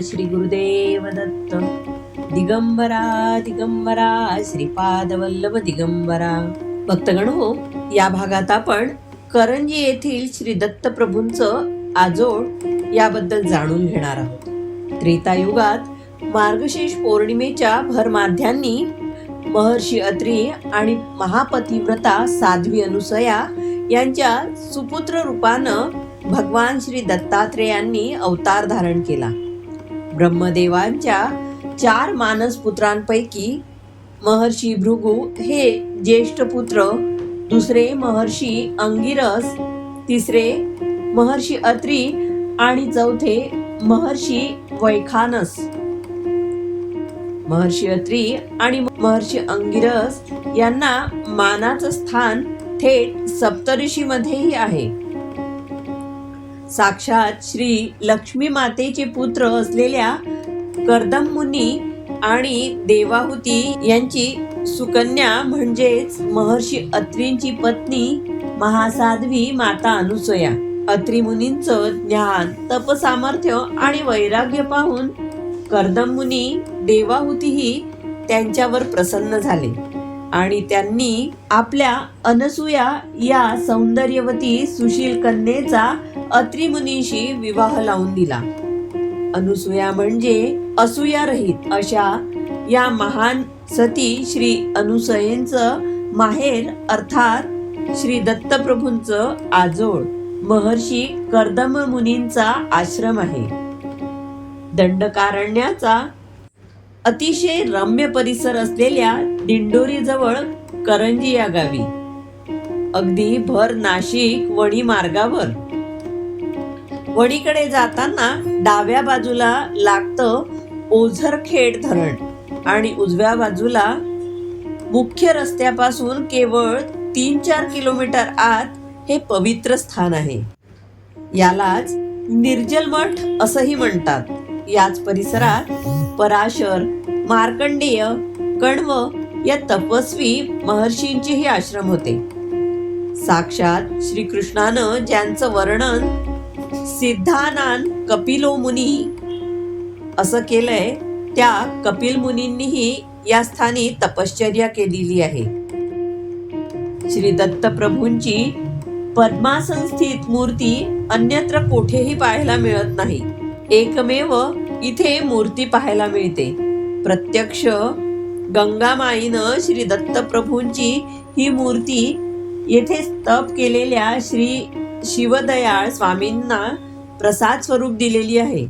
श्री गुरुदेव दत्त. दिगंबरा दिगंबरा श्रीपाद वल्लभ दिगंबरा. भक्तगण हो, या भागात आपण करंजी येथील श्री दत्त प्रभूंचं आजोळ याबद्दल जाणून घेणार आहोत. त्रेतायुगात मार्गशीर्ष पौर्णिमेच्या भरमाध्यांनी महर्षी अत्री आणि महापतिव्रता साध्वी अनुसया यांच्या सुपुत्र रूपानं भगवान श्री दत्तात्रेयांनी अवतार धारण केला. ब्रह्मदेवांच्या 4 मानस पुत्रांपैकी महर्षी भृगु हे ज्येष्ठ पुत्र, दुसरे महर्षी अंगिरस, तिसरे महर्षी अत्री आणि चौथे महर्षी वैखानस. महर्षी अत्री आणि महर्षी अंगिरस यांना मानाचं स्थान थेट सप्तऋषीमध्येही आहे. साक्षात श्री लक्ष्मी मातेचे पुत्र असलेल्या कर्दम मुनी आणि देवाहुती यांची सुकन्या म्हणजेच महर्षी अत्रींची पत्नी महासाध्वी माता अनुसया. अत्री मुनींचं ज्ञान, तप, सामर्थ्य आणि वैराग्य पाहून कर्दम मुनी देवाहुतीही त्यांच्यावर प्रसन्न झाले आणि त्यांनी आपल्या अनसूया या सौंदर्यवती सुशील कन्येचा अत्री मुनीशी विवाह लावून दिला. अनुसूया म्हणजे असूयारहित अशा या महान सती श्री अनुसयेंचं माहेर अर्थात श्री दत्तप्रभूंचं आजोळ महर्षी कर्दम मुनींचा आश्रम आहे. दंडकारण्याचा अतिशय रम्य परिसर असलेल्या दिंडोरी जवळ करंजी या गावी, अगदी भर नाशिक वणी मार्गावर, वणीकडे जाताना डाव्या बाजूला लागतं ओझरखेड धरण आणि उजव्या बाजूला मुख्य रस्त्यापासून केवळ 3-4 किलोमीटर आत हे पवित्र स्थान आहे. यालाच निर्जल मठ असंही म्हणतात. याच परिसरात पराशर, मार्कंडेय, कण्व या तपस्वी महर्षींचेही आश्रम होते. साक्षात श्रीकृष्णानं ज्यांचं वर्णन सिद्धानान कपिलो मुनी असं केलंय, त्या कपिल मुनींनीही या स्थानी तपश्चर्या केलेली आहे. श्री दत्त प्रभूंची पद्मासन स्थित मूर्ती अन्यत्र कोठेही पाहायला मिळत नाही. एकमेव इथे मूर्ती पाहायला मिळते. प्रत्यक्ष गंगामाईनं श्री दत्त प्रभूंची ही मूर्ती येथे तप केलेल्या श्री शिवदयाळ स्वामींना प्रसाद स्वरूप दिलेली आहे.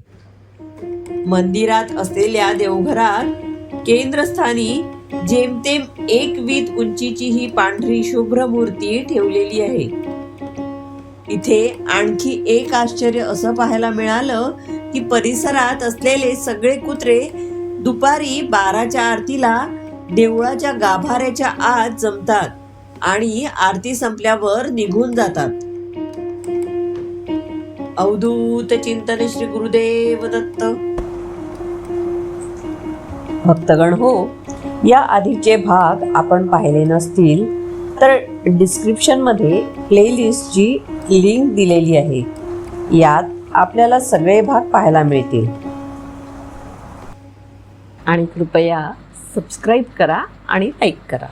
मंदिरात असलेल्या देवघरात केंद्रस्थानी जेमतेम 1 वीत उंचीची ही पांढरी शुभ्र मूर्ती ठेवलेली आहे. इथे आणखी एक आश्चर्य असं पाहायला मिळालं की परिसरात असलेले सगळे कुत्रे दुपारी 12च्या आरतीला देवळाच्या गाभाऱ्याच्या आत जमतात आणि आरती संपल्यावर निघून जातात. अवधूत चिंतन श्री गुरुदेव दत्त. भक्तगण हो, या आधीचे भाग आपण पाहिले नसतील तर डिस्क्रिप्शनमध्ये प्लेलिस्टची लिंक दिलेली आहे. यात आपल्याला सगळे भाग पाहायला मिळतील. आणि कृपया सबस्क्राईब करा आणि लाईक करा.